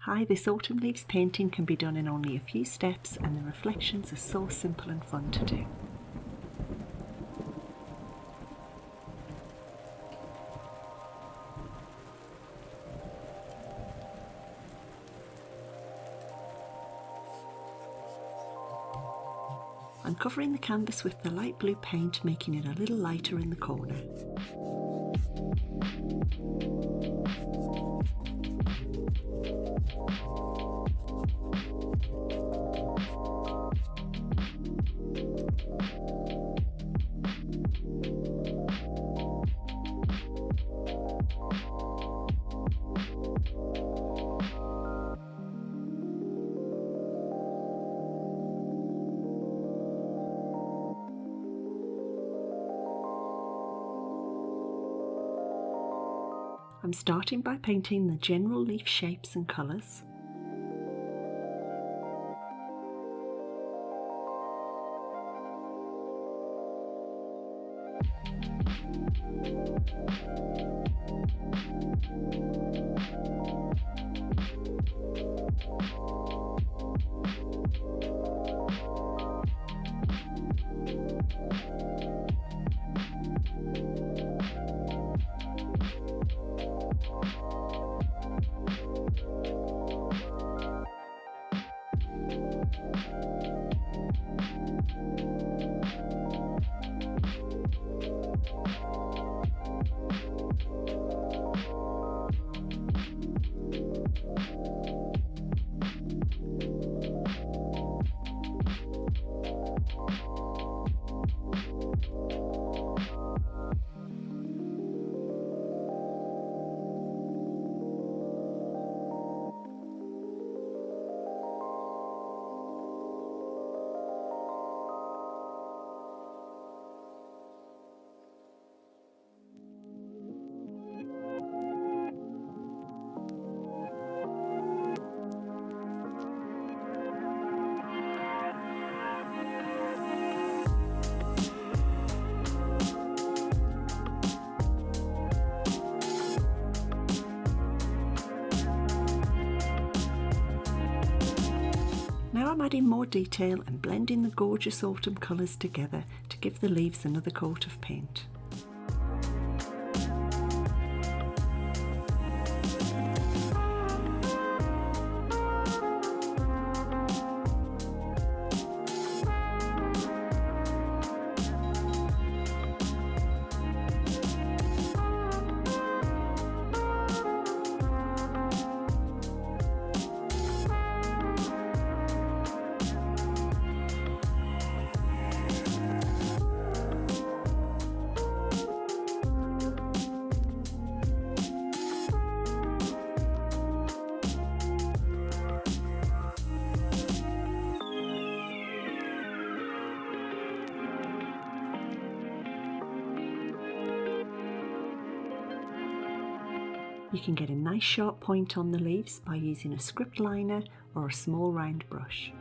Hi, this autumn leaves painting can be done in only a few steps and the reflections are so simple and fun to do. I'm covering the canvas with the light blue paint, making it a little lighter in the corner. I'm starting by painting the general leaf shapes and colours. Now I'm adding more detail and blending the gorgeous autumn colours together to give the leaves another coat of paint. You can get a nice sharp point on the leaves by using a script liner or a small round brush.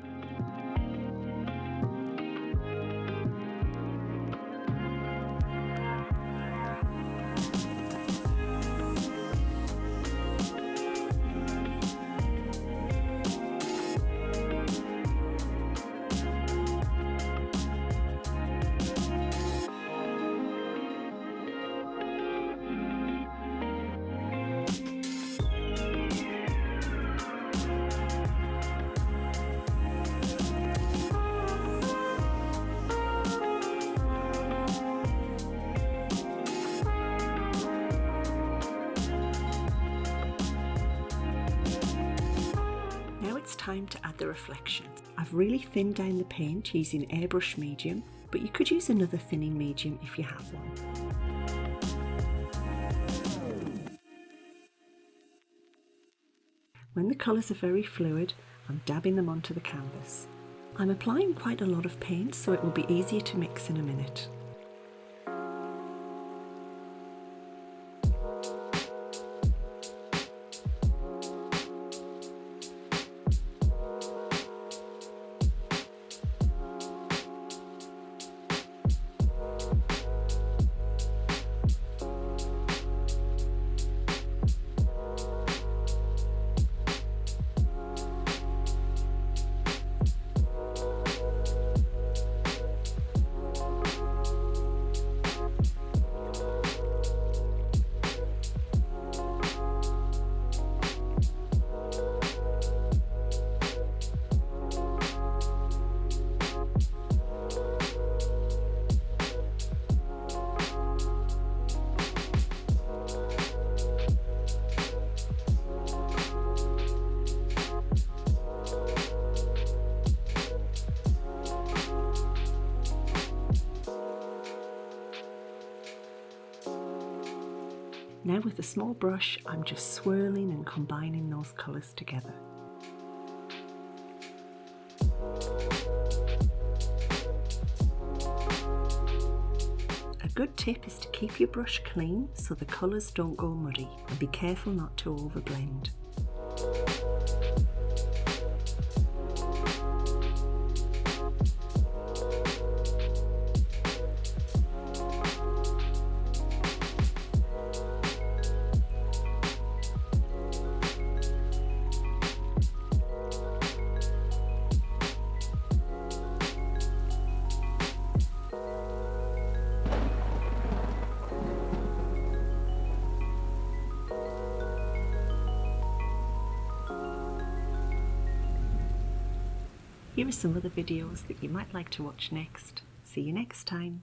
Time to add the reflections. I've really thinned down the paint using airbrush medium, but you could use another thinning medium if you have one. When the colours are very fluid, I'm dabbing them onto the canvas. I'm applying quite a lot of paint, so it will be easier to mix in a minute. Now with a small brush, I'm just swirling and combining those colours together. A good tip is to keep your brush clean so the colours don't go muddy, and be careful not to overblend. Here are some other videos that you might like to watch next. See you next time.